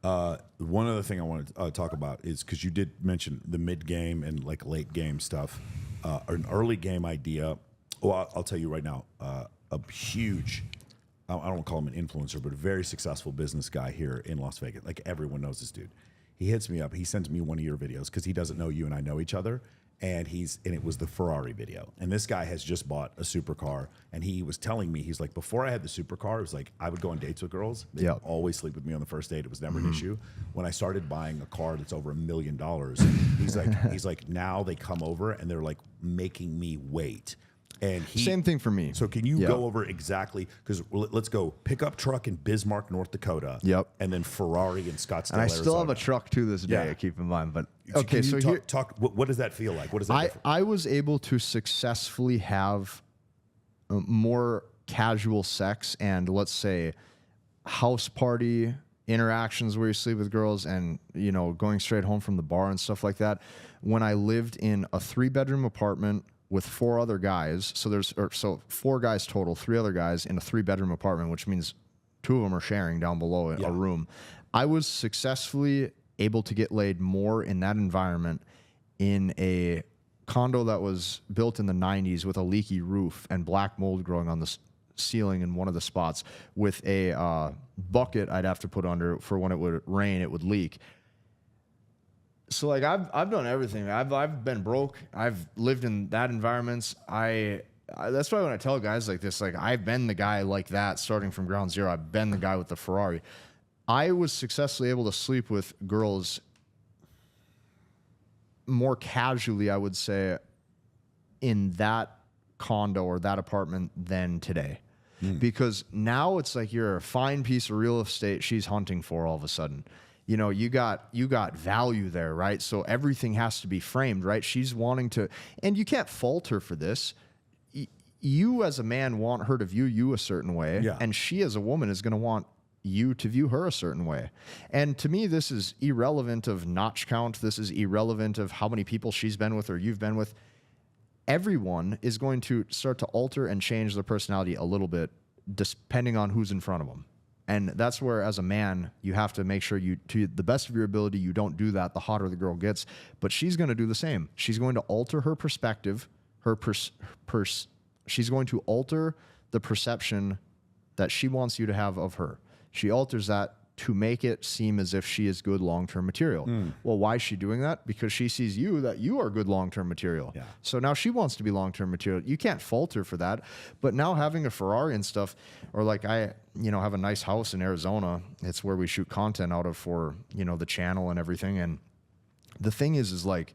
One other thing I want to talk about is because you did mention the mid game and like late game stuff, an early game idea. Well, I'll tell you right now, a huge, I don't want to call him an influencer, but a very successful business guy here in Las Vegas. Like everyone knows this dude. He hits me up. He sends me one of your videos because he doesn't know you and I know each other. And it was the Ferrari video. And this guy has just bought a supercar. And he was telling me, he's like, before I had the supercar, it was like, I would go on dates with girls. They would always sleep with me on the first date. It was never an issue. When I started buying a car that's over $1 million, he's like, now they come over and they're like making me wait. And same thing for me. So can you go over exactly, because let's go pickup truck in Bismarck, North Dakota. Yep. And then Ferrari in Scottsdale, and I still Arizona. have a truck to this day, keep in mind. But okay, so what does that feel like? What does that I was able to successfully have more casual sex and, let's say, house party interactions where you sleep with girls and, you know, going straight home from the bar and stuff like that when I lived in a 3-bedroom apartment with 4 other guys. So 4 guys total, 3 other guys in a 3-bedroom apartment, which means 2 of them are sharing down below a room. I was successfully able to get laid more in that environment in a condo that was built in the 90s with a leaky roof and black mold growing on the ceiling in one of the spots with a bucket I'd have to put under for when it would rain, it would leak. So like I've done everything. I've been broke. I've lived in that environments. That's why when I tell guys like this, like I've been the guy like that starting from ground zero. I've been the guy with the Ferrari. I was successfully able to sleep with girls more casually, I would say, in that condo or that apartment than today. Because now it's like you're a fine piece of real estate she's hunting for all of a sudden. You know, you got value there, right? So everything has to be framed, right? She's wanting to, and you can't fault her for this. You as a man want her to view you a certain way, and she as a woman is going to want you to view her a certain way. And to me, this is irrelevant of notch count. This is irrelevant of how many people she's been with or you've been with. Everyone is going to start to alter and change their personality a little bit depending on who's in front of them. And that's where, as a man, you have to make sure you, to the best of your ability, you don't do that the hotter the girl gets. But she's going to do the same. She's going to alter her perspective. She's going to alter the perception that she wants you to have of her. She alters that to make it seem as if she is good long-term material. Well, why is she doing that? Because she sees you that you are good long-term material. So now she wants to be long-term material. You can't fault her for that. But now having a Ferrari and stuff, or like I, you know, have a nice house in Arizona. It's where we shoot content out of for, you know, the channel and everything. And the thing is like,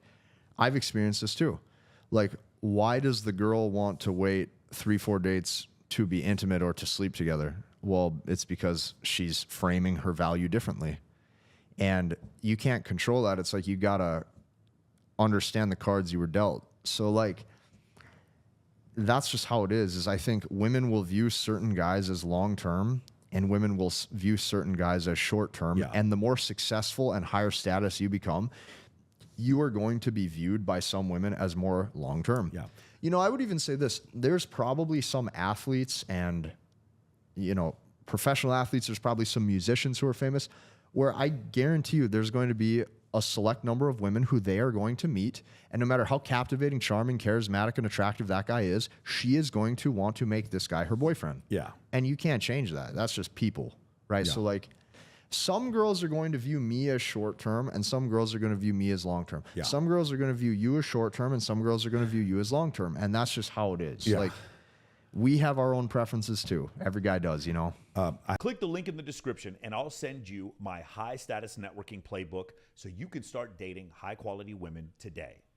I've experienced this too. Like, why does the girl want to wait 3-4 dates to be intimate or to sleep together? Well, it's because she's framing her value differently. And you can't control that. It's like you got to understand the cards you were dealt. So, like, that's just how it is I think women will view certain guys as long-term and women will view certain guys as short-term. And the more successful and higher status you become, you are going to be viewed by some women as more long-term. You know, I would even say this. There's probably some athletes and, you know, professional athletes, there's probably some musicians who are famous, where I guarantee you there's going to be a select number of women who they are going to meet, and no matter how captivating, charming, charismatic, and attractive that guy is, she is going to want to make this guy her boyfriend. And you can't change that. That's just people, right? So, like, some girls are going to view me as short-term, and some girls are going to view me as long-term. Some girls are going to view you as short-term, and some girls are going to view you as long-term, and that's just how it is. Like, we have our own preferences too. Every guy does, you know. Click the link in the description and I'll send you my high status networking playbook so you can start dating high quality women today.